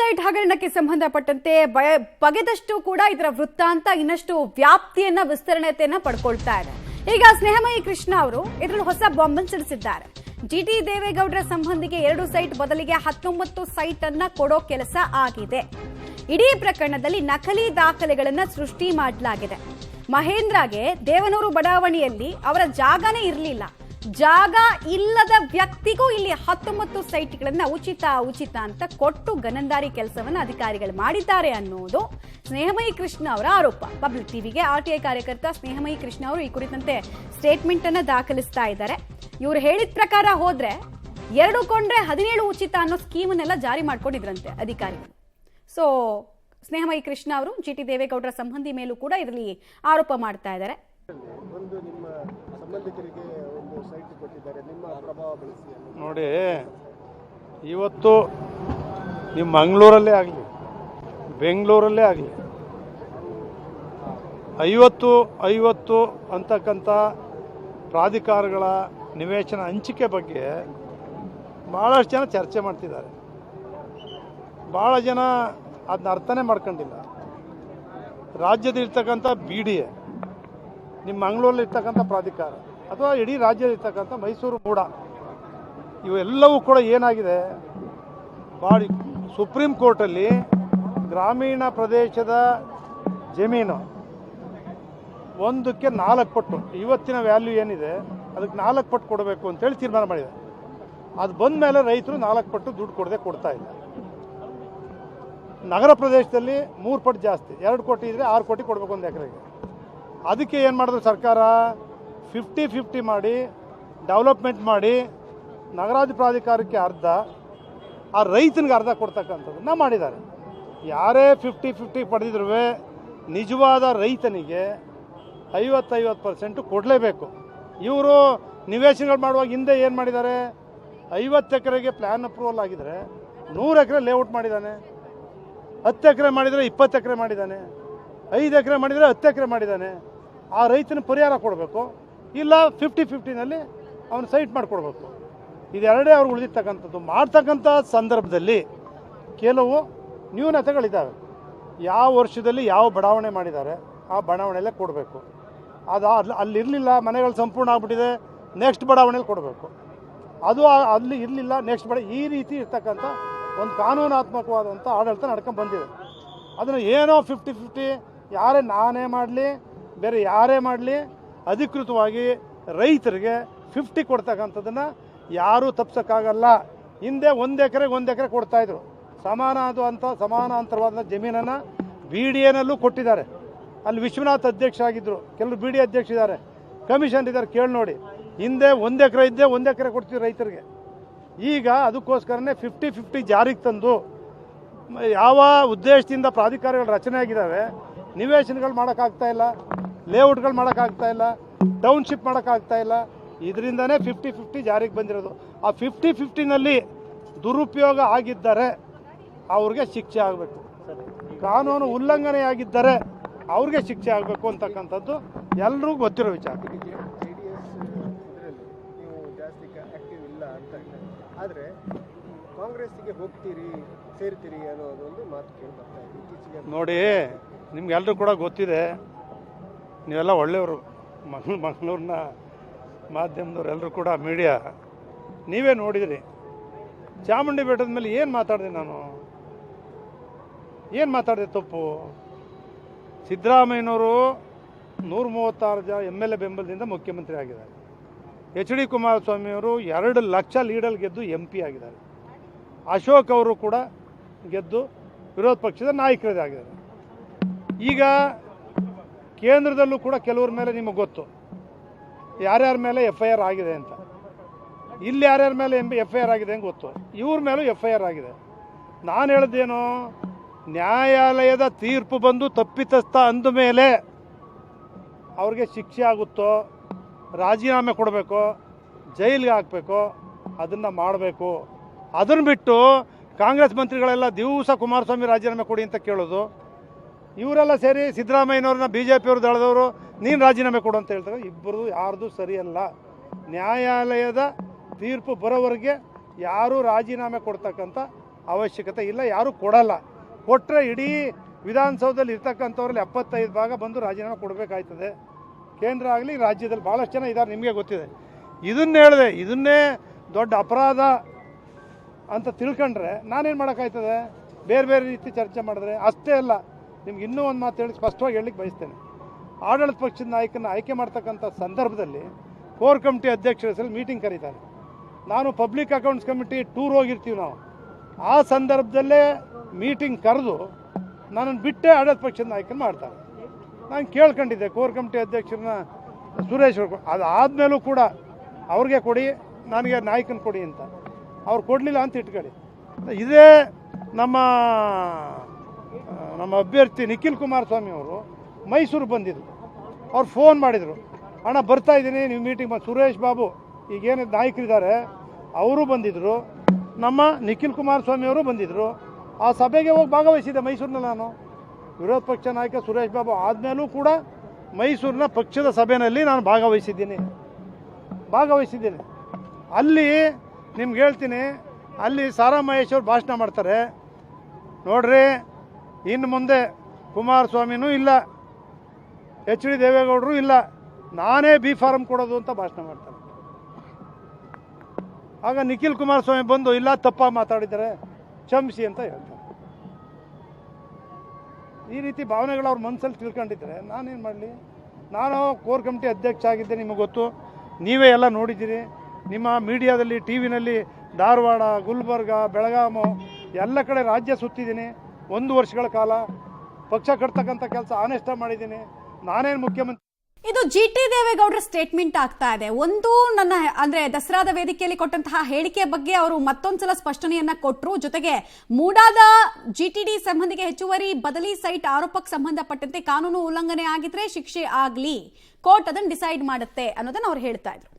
Site ಹಗರಣಕ್ಕೆ ಸಂಬಂಧಪಟ್ಟಂತೆ ಬಗೆದಷ್ಟು ಕೂಡ ಇದರ ವೃತ್ತಾಂತ ಇನ್ನಷ್ಟು ವ್ಯಾಪ್ತಿಯನ್ನ ವಿಸ್ತರಣೆಯನ್ನ ಪಡ್ಕೊಳ್ತಾ ಇದೆ. ಈಗ ಸ್ನೇಹಮಯಿ ಕೃಷ್ಣ ಅವರು ಇದರಲ್ಲಿ ಹೊಸ ಬಾಂಬ್ ಸಿಡಿಸಿದ್ದಾರೆ. ಜಿಟಿ ದೇವೇಗೌಡರ ಸಂಬಂಧಿಗೆ 2 ಸೈಟ್ ಬದಲಿಗೆ 19 ಸೈಟ್ ಅನ್ನ ಕೊಡೋ ಕೆಲಸ ಆಗಿದೆ. ಇಡೀ ಪ್ರಕರಣದಲ್ಲಿ ನಕಲಿ ದಾಖಲೆಗಳನ್ನ ಸೃಷ್ಟಿ ಮಾಡಲಾಗಿದೆ. ಮಹೇಂದ್ರಗೆ ದೇವನೂರು ಬಡಾವಣೆಯಲ್ಲಿ ಅವರ ಜಾಗನೇ ಇರಲಿಲ್ಲ. ಜಾಗ ಇಲ್ಲದ ವ್ಯಕ್ತಿಗೂ ಇಲ್ಲಿ 19 ಸೈಟ್ಗಳನ್ನ ಉಚಿತ ಅಂತ ಕೊಟ್ಟು ಗನಂದಾರಿ ಕೆಲಸವನ್ನ ಅಧಿಕಾರಿಗಳು ಮಾಡಿದ್ದಾರೆ ಅನ್ನೋದು ಸ್ನೇಹಮಯಿ ಕೃಷ್ಣ ಅವರ ಆರೋಪ. ಪಬ್ಲಿಕ್ ಟಿವಿಗೆ ಆರ್ಟಿಐ ಕಾರ್ಯಕರ್ತ ಸ್ನೇಹಮಯಿ ಕೃಷ್ಣ ಅವರು ಈ ಕುರಿತಂತೆ ಸ್ಟೇಟ್ಮೆಂಟ್ ಅನ್ನ ದಾಖಲಿಸ್ತಾ ಇದ್ದಾರೆ. ಇವರು ಹೇಳಿದ ಪ್ರಕಾರ ಹೋದ್ರೆ 2 ಕೊಂಡ್ರೆ 17 ಉಚಿತ ಅನ್ನೋ ಸ್ಕೀಮನ್ನೆಲ್ಲ ಜಾರಿ ಮಾಡ್ಕೊಂಡಿದ್ರಂತೆ ಅಧಿಕಾರಿಗಳು. ಸೊ ಸ್ನೇಹಮಯಿ ಕೃಷ್ಣ ಅವರು ಜಿಟಿ ದೇವೇಗೌಡರ ಸಂಬಂಧಿ ಮೇಲೂ ಕೂಡ ಇದರಲ್ಲಿ ಆರೋಪ ಮಾಡ್ತಾ ಇದ್ದಾರೆ. ಒಂದು ನಿಮ್ಮ ಸಂಬಂಧಿಕರಿಗೆ ಒಂದು ಸೈಟ್ ಕೊಟ್ಟಿದ್ದಾರೆ, ನಿಮ್ಮ ಪ್ರಭಾವ ಬಳಸಿ ನೋಡಿ. ಇವತ್ತು ನಿಮ್ಮ ಮಂಗಳೂರಲ್ಲೇ ಆಗಲಿ ಬೆಂಗಳೂರಲ್ಲೇ ಆಗಲಿ 50 ಅಂತಕ್ಕಂಥ ಪ್ರಾಧಿಕಾರಗಳ ನಿವೇಶನ ಹಂಚಿಕೆ ಬಗ್ಗೆ ಭಾಳಷ್ಟು ಜನ ಚರ್ಚೆ ಮಾಡ್ತಿದ್ದಾರೆ. ಭಾಳ ಜನ ಅದನ್ನ ಅರ್ಥನೇ ಮಾಡ್ಕೊಂಡಿಲ್ಲ. ರಾಜ್ಯದಲ್ಲಿರ್ತಕ್ಕಂಥ BDA, ನಿಮ್ಮ ಮಂಗಳೂರಲ್ಲಿರ್ತಕ್ಕಂಥ ಪ್ರಾಧಿಕಾರ ಅಥವಾ ಇಡೀ ರಾಜ್ಯದಲ್ಲಿರ್ತಕ್ಕಂಥ ಮೈಸೂರು ಕೂಡ, ಇವೆಲ್ಲವೂ ಕೂಡ ಏನಾಗಿದೆ, ಬಾಡಿ ಸುಪ್ರೀಂ ಕೋರ್ಟಲ್ಲಿ ಗ್ರಾಮೀಣ ಪ್ರದೇಶದ ಜಮೀನು ಒಂದಕ್ಕೆ 4 ಪಟ್ಟು, ಇವತ್ತಿನ ವ್ಯಾಲ್ಯೂ ಏನಿದೆ ಅದಕ್ಕೆ 4 ಪಟ್ಟು ಕೊಡಬೇಕು ಅಂತೇಳಿ ತೀರ್ಮಾನ ಮಾಡಿದೆ. ಅದು ಬಂದ ಮೇಲೆ ರೈತರು 4 ಪಟ್ಟು ದುಡ್ಡು ಕೊಡದೆ ಕೊಡ್ತಾ ಇಲ್ಲ. ನಗರ ಪ್ರದೇಶದಲ್ಲಿ 3 ಪಟ್ಟು ಜಾಸ್ತಿ, 2 ಕೋಟಿ ಇದ್ದರೆ 6 ಕೋಟಿ ಕೊಡಬೇಕು ಒಂದು ಎಕರೆಗೆ. ಅದಕ್ಕೆ ಏನು ಮಾಡಿದ್ರು ಸರ್ಕಾರ, 50-50 ಮಾಡಿ ಡೆವಲಪ್ಮೆಂಟ್ ಮಾಡಿ ನಗರಾಭಿವೃದ್ಧಿ ಪ್ರಾಧಿಕಾರಕ್ಕೆ ಅರ್ಧ, ಆ ರೈತನಿಗೆ ಅರ್ಧ ಕೊಡ್ತಕ್ಕಂಥದ್ದನ್ನು ಮಾಡಿದ್ದಾರೆ. ಯಾರೇ 50-50 ಪಡೆದಿದ್ರು ನಿಜವಾದ ರೈತನಿಗೆ 50% ಕೊಡಲೇಬೇಕು. ಇವರು ನಿವೇಶನಗಳು ಮಾಡುವಾಗ ಹಿಂದೆ ಏನು ಮಾಡಿದ್ದಾರೆ, 50 ಎಕರೆಗೆ ಪ್ಲ್ಯಾನ್ ಅಪ್ರೂವಲ್ ಆಗಿದರೆ 100 ಎಕರೆ ಲೇಔಟ್ ಮಾಡಿದ್ದಾನೆ, 10 ಎಕರೆ ಮಾಡಿದರೆ 20 ಎಕರೆ ಮಾಡಿದ್ದಾನೆ, 5 ಎಕರೆ ಮಾಡಿದರೆ 10 ಎಕರೆ ಮಾಡಿದ್ದಾನೆ. ಆ ರೈತನ ಪರಿಹಾರ ಕೊಡಬೇಕು, ಇಲ್ಲ 50-50ನಲ್ಲಿ ಅವನು ಸೈಟ್ ಮಾಡಿಕೊಡ್ಬೇಕು. ಇದೆರಡೇ ಅವ್ರು ಉಳಿದಿರ್ತಕ್ಕಂಥದ್ದು. ಮಾಡ್ತಕ್ಕಂಥ ಸಂದರ್ಭದಲ್ಲಿ ಕೆಲವು ನ್ಯೂನತೆಗಳಿದ್ದಾವೆ. ಯಾವ ವರ್ಷದಲ್ಲಿ ಯಾವ ಬಡಾವಣೆ ಮಾಡಿದ್ದಾರೆ ಆ ಬಡಾವಣೆಯಲ್ಲೇ ಕೊಡಬೇಕು. ಅದು ಅಲ್ಲಿರಲಿಲ್ಲ, ಮನೆಗಳು ಸಂಪೂರ್ಣ ಆಗ್ಬಿಟ್ಟಿದೆ, ನೆಕ್ಸ್ಟ್ ಬಡಾವಣೆಯಲ್ಲಿ ಕೊಡಬೇಕು. ಅದು ಅಲ್ಲಿ ಇರಲಿಲ್ಲ, ನೆಕ್ಸ್ಟ್ ಈ ರೀತಿ ಇರ್ತಕ್ಕಂಥ ಒಂದು ಕಾನೂನಾತ್ಮಕವಾದಂಥ ಆಡಳಿತ ನಡ್ಕೊಂಡು ಬಂದಿದೆ. ಅದನ್ನು ಏನೋ 50-50 ಯಾರೇ ನಾನೇ ಮಾಡಲಿ ಬೇರೆ ಯಾರೇ ಮಾಡಲಿ ಅಧಿಕೃತವಾಗಿ ರೈತರಿಗೆ 50 ಕೊಡ್ತಕ್ಕಂಥದ್ದನ್ನು ಯಾರೂ ತಪ್ಪಿಸೋಕ್ಕಾಗಲ್ಲ. ಹಿಂದೆ 1 ಎಕರೆಗೆ 1 ಎಕರೆ ಕೊಡ್ತಾಯಿದ್ರು. ಸಮಾನಾಂತರವಾದ ಜಮೀನನ್ನು BDAನಲ್ಲೂ ಕೊಟ್ಟಿದ್ದಾರೆ. ಅಲ್ಲಿ ವಿಶ್ವನಾಥ್ ಅಧ್ಯಕ್ಷ ಆಗಿದ್ದರು, ಕೆಲವರು BDA ಅಧ್ಯಕ್ಷ ಇದ್ದಾರೆ, ಕಮಿಷನ್ ಇದ್ದಾರೆ, ಕೇಳಿ ನೋಡಿ. ಹಿಂದೆ 1 ಎಕರೆ ಇದ್ದೇ 1 ಎಕರೆ ಕೊಡ್ತೀವಿ ರೈತರಿಗೆ. ಈಗ ಅದಕ್ಕೋಸ್ಕರನೇ 50-50 ಜಾರಿಗೆ ತಂದು ಯಾವ ಉದ್ದೇಶದಿಂದ ಪ್ರಾಧಿಕಾರಗಳು ರಚನೆ ಆಗಿದ್ದಾವೆ, ನಿವೇಶನಗಳು ಮಾಡೋಕ್ಕಾಗ್ತಾ ಇಲ್ಲ, ಲೇಔಟ್ಗಳು ಮಾಡೋಕ್ಕಾಗ್ತಾ ಇಲ್ಲ, ಟೌನ್ಶಿಪ್ ಮಾಡೋಕ್ಕಾಗ್ತಾ ಇಲ್ಲ. ಇದರಿಂದನೇ 50-50 ಜಾರಿಗೆ ಬಂದಿರೋದು. ಆ 50-50ನಲ್ಲಿ ದುರುಪಯೋಗ ಆಗಿದ್ದರೆ ಅವ್ರಿಗೆ ಶಿಕ್ಷೆ ಆಗಬೇಕು, ಕಾನೂನು ಉಲ್ಲಂಘನೆ ಆಗಿದ್ದರೆ ಅವ್ರಿಗೆ ಶಿಕ್ಷೆ ಆಗಬೇಕು ಅಂತಕ್ಕಂಥದ್ದು ಎಲ್ರಿಗೂ ಗೊತ್ತಿರೋ ವಿಚಾರ. ನೀವು ಜಾಸ್ತಿ ಆಕ್ಟಿವ್ ಇಲ್ಲ ಅಂತ, ಆದರೆ ಕಾಂಗ್ರೆಸ್ಸಿಗೆ ಹೋಗ್ತೀರಿ ಸೇರ್ತೀರಿ ಅನ್ನೋದೊಂದು ಮಾತು ಕೇಳಿ ಬರ್ತಾ ಇದೆ ಇತ್ತೀಚೆಗೆ. ನೋಡಿ, ನಿಮ್ಗೆಲ್ಲರೂ ಕೂಡ ಗೊತ್ತಿದೆ, ನೀವೆಲ್ಲ ಒಳ್ಳೆಯವರು, ಮಂಗಳೂರಿನ ಮಾಧ್ಯಮದವ್ರು ಎಲ್ಲರೂ ಕೂಡ ಮೀಡಿಯಾ, ನೀವೇ ನೋಡಿದಿರಿ. ಚಾಮುಂಡಿ ಬೆಟ್ಟದ ಮೇಲೆ ಏನು ಮಾತಾಡಿದೆ ನಾನು, ಏನು ಮಾತಾಡಿದೆ ತಪ್ಪು? ಸಿದ್ದರಾಮಯ್ಯನವರು 136 MLA ಬೆಂಬಲದಿಂದ ಮುಖ್ಯಮಂತ್ರಿ ಆಗಿದ್ದಾರೆ. HD ಕುಮಾರಸ್ವಾಮಿಯವರು 2 ಲಕ್ಷ ಲೀಡಲ್ಲಿ ಗೆದ್ದು MP ಆಗಿದ್ದಾರೆ. ಅಶೋಕ್ ಅವರು ಕೂಡ ಗೆದ್ದು ವಿರೋಧ ಪಕ್ಷದ ನಾಯಕರಾಗಿದ್ದಾರೆ. ಈಗ ಕೇಂದ್ರದಲ್ಲೂ ಕೂಡ ಕೆಲವ್ರ ಮೇಲೆ ನಿಮಗೆ ಗೊತ್ತು ಯಾರ್ಯಾರ ಮೇಲೆ FIR ಆಗಿದೆ ಅಂತ. ಇಲ್ಲಿ ಯಾರ್ಯಾರ ಮೇಲೆ FIR ಆಗಿದೆ ಅಂತ ಗೊತ್ತು, ಇವ್ರ ಮೇಲೂ FIR ಆಗಿದೆ. ನಾನು ಹೇಳಿದ್ದೇನು, ನ್ಯಾಯಾಲಯದ ತೀರ್ಪು ಬಂದು ತಪ್ಪಿತಸ್ಥ ಅಂದ ಮೇಲೆ ಅವ್ರಿಗೆ ಶಿಕ್ಷೆ ಆಗುತ್ತೋ, ರಾಜೀನಾಮೆ ಕೊಡಬೇಕು, ಜೈಲಿಗೆ ಹಾಕಬೇಕು, ಅದನ್ನು ಮಾಡಬೇಕು. ಅದನ್ನು ಬಿಟ್ಟು ಕಾಂಗ್ರೆಸ್ ಮಂತ್ರಿಗಳೆಲ್ಲ ದಿವಸ ಕುಮಾರಸ್ವಾಮಿ ರಾಜೀನಾಮೆ ಕೊಡಿ ಅಂತ ಕೇಳೋದು, ಇವರೆಲ್ಲ ಸೇರಿ ಸಿದ್ದರಾಮಯ್ಯನವ್ರನ್ನ BJP ಅವರು ದಳದವರು ನೀನು ರಾಜೀನಾಮೆ ಕೊಡು ಅಂತ ಹೇಳ್ತಾರೆ. ಇಬ್ಬರು ಯಾರ್ದು ಸರಿಯಲ್ಲ. ನ್ಯಾಯಾಲಯದ ತೀರ್ಪು ಬರೋವರೆಗೆ ಯಾರೂ ರಾಜೀನಾಮೆ ಕೊಡ್ತಕ್ಕಂಥ ಅವಶ್ಯಕತೆ ಇಲ್ಲ, ಯಾರೂ ಕೊಡಲ್ಲ. ಕೊಟ್ಟರೆ ಇಡೀ ವಿಧಾನಸೌಧದಲ್ಲಿ ಇರ್ತಕ್ಕಂಥವ್ರಲ್ಲಿ 75 ಭಾಗ ಬಂದು ರಾಜೀನಾಮೆ ಕೊಡಬೇಕಾಯ್ತದೆ. ಕೇಂದ್ರ ಆಗಲಿ ರಾಜ್ಯದಲ್ಲಿ ಭಾಳಷ್ಟು ಜನ ಇದ್ದಾರೆ, ನಿಮಗೆ ಗೊತ್ತಿದೆ. ಇದನ್ನೇ ಹೇಳಿದೆ, ಇದನ್ನೇ ದೊಡ್ಡ ಅಪರಾಧ ಅಂತ ತಿಳ್ಕೊಂಡ್ರೆ ನಾನೇನು ಮಾಡೋಕ್ಕಾಯ್ತದೆ? ಬೇರೆ ಬೇರೆ ರೀತಿ ಚರ್ಚೆ ಮಾಡಿದ್ರೆ ಅಷ್ಟೇ ಅಲ್ಲ. ನಿಮ್ಗೆ ಇನ್ನೂ ಒಂದು ಮಾತು ಹೇಳಿ ಸ್ಪಷ್ಟವಾಗಿ ಹೇಳಲಿಕ್ಕೆ ಬಯಸ್ತೇನೆ. ಆಡಳಿತ ಪಕ್ಷದ ನಾಯಕನ ಆಯ್ಕೆ ಮಾಡ್ತಕ್ಕಂಥ ಸಂದರ್ಭದಲ್ಲಿ ಕೋರ್ ಕಮಿಟಿ ಅಧ್ಯಕ್ಷರ ಹೆಸರಲ್ಲಿ ಮೀಟಿಂಗ್ ಕರೀತಾರೆ. ನಾನು ಪಬ್ಲಿಕ್ ಅಕೌಂಟ್ಸ್ ಕಮಿಟಿ ಟೂರ್ ಹೋಗಿರ್ತೀವಿ ನಾವು. ಆ ಸಂದರ್ಭದಲ್ಲೇ ಮೀಟಿಂಗ್ ಕರೆದು ನನ್ನನ್ನು ಬಿಟ್ಟೆ ಆಡಳಿತ ಪಕ್ಷದ ನಾಯಕನ ಮಾಡ್ತಾರೆ. ನಾನು ಕೇಳ್ಕೊಂಡಿದ್ದೆ ಕೋರ್ ಕಮಿಟಿ ಅಧ್ಯಕ್ಷರನ್ನ ಸುರೇಶ್ ಅವರು, ಅದಾದಮೇಲೂ ಕೂಡ ಅವ್ರಿಗೆ ಕೊಡಿ, ನನಗೆ ನಾಯಕನ ಕೊಡಿ ಅಂತ. ಅವ್ರು ಕೊಡಲಿಲ್ಲ ಅಂತ ಇಟ್ಕೊಳ್ಳಿ. ಇದೇ ನಮ್ಮ ಅಭ್ಯರ್ಥಿ ನಿಖಿಲ್ ಕುಮಾರಸ್ವಾಮಿ ಅವರು ಮೈಸೂರು ಬಂದಿದ್ದರು. ಅವ್ರು ಫೋನ್ ಮಾಡಿದರು, ಅಣ್ಣ ಬರ್ತಾ ಇದ್ದೀನಿ ನೀವು ಮೀಟಿಂಗ್ ಬಂದು. ಸುರೇಶ್ ಬಾಬು ಈಗೇನು ನಾಯಕರಿದ್ದಾರೆ ಅವರು ಬಂದಿದ್ದರು, ನಮ್ಮ ನಿಖಿಲ್ ಕುಮಾರಸ್ವಾಮಿ ಅವರು ಬಂದಿದ್ದರು. ಆ ಸಭೆಗೆ ಹೋಗಿ ಭಾಗವಹಿಸಿದ್ದೆ ಮೈಸೂರಿನಲ್ಲಿ. ನಾನು ವಿರೋಧ ಪಕ್ಷ ನಾಯಕ ಸುರೇಶ್ ಬಾಬು ಆದಮೇಲೂ ಕೂಡ ಮೈಸೂರಿನ ಪಕ್ಷದ ಸಭೆಯಲ್ಲಿ ನಾನು ಭಾಗವಹಿಸಿದ್ದೀನಿ. ಅಲ್ಲಿ ನಿಮ್ಗೆ ಹೇಳ್ತೀನಿ, ಅಲ್ಲಿ ಸಾರಾ ಮಹೇಶ್ ಅವರು ಭಾಷಣ ಮಾಡ್ತಾರೆ. ನೋಡ್ರಿ, ಇನ್ನು ಮುಂದೆ ಕುಮಾರಸ್ವಾಮಿನೂ ಇಲ್ಲ, ಎಚ್ ಡಿ ದೇವೇಗೌಡರು ಇಲ್ಲ, ನಾನೇ ಬಿ ಫಾರಂ ಕೊಡೋದು ಅಂತ ಭಾಷಣ ಮಾಡ್ತಾರೆ. ಆಗ ನಿಖಿಲ್ ಕುಮಾರಸ್ವಾಮಿ ಬಂದು ಇಲ್ಲ ತಪ್ಪಾಗಿ ಮಾತಾಡಿದ್ದಾರೆ ಕ್ಷಮಿಸಿ ಅಂತ ಹೇಳ್ತಾರೆ. ಈ ರೀತಿ ಭಾವನೆಗಳು ಅವ್ರ ಮನಸ್ಸಲ್ಲಿ ತಿಳ್ಕೊಂಡಿದ್ರೆ ನಾನೇನು ಮಾಡಲಿ? ನಾನು ಕೋರ್ ಕಮಿಟಿ ಅಧ್ಯಕ್ಷ ಆಗಿದ್ದೆ, ನಿಮಗೆ ಗೊತ್ತು, ನೀವೇ ಎಲ್ಲ ನೋಡಿದ್ದೀರಿ. ನಿಮ್ಮ ಮೀಡಿಯಾದಲ್ಲಿ, ಟಿ ವಿನಲ್ಲಿ ಧಾರವಾಡ, ಗುಲ್ಬರ್ಗ, ಬೆಳಗಾಮು ಎಲ್ಲ ಕಡೆ ರಾಜ್ಯ ಸುತ್ತಿದ್ದೀನಿ. 1 ವರ್ಷಗಳ ಕಾಲ ಪಕ್ಷ ಕಟ್ತಕ್ಕಂಥ ಕೆಲಸ ಆನೆಸ್ಟಾಗಿ ಮಾಡಿದ್ದೀನಿ. ನಾನೇನು ಮುಖ್ಯಮಂತ್ರಿ. ಇದು GT ದೇವೇಗೌಡರ ಸ್ಟೇಟ್ಮೆಂಟ್ ಆಗ್ತಾ ಇದೆ. ಒಂದು ನನ್ನ ಅಂದ್ರೆ ದಸರಾದ ವೇದಿಕೆಯಲ್ಲಿ ಕೊಟ್ಟಂತಹ ಹೇಳಿಕೆ ಬಗ್ಗೆ ಅವರು ಮತ್ತೊಂದ್ಸಲ ಸ್ಪಷ್ಟನೆಯನ್ನ ಕೊಟ್ಟರು. ಜೊತೆಗೆ ಮೂಡಾದ GTD ಸಂಬಂಧಿಗೆ ಹೆಚ್ಚುವರಿ ಬದಲಿ ಸೈಟ್ ಆರೋಪಕ್ಕೆ ಸಂಬಂಧಪಟ್ಟಂತೆ ಕಾನೂನು ಉಲ್ಲಂಘನೆ ಆಗಿದ್ರೆ ಶಿಕ್ಷೆ ಆಗ್ಲಿ, ಕೋರ್ಟ್ ಅದನ್ನು ಡಿಸೈಡ್ ಮಾಡುತ್ತೆ ಅನ್ನೋದನ್ನ ಅವ್ರು ಹೇಳ್ತಾ ಇದ್ರು.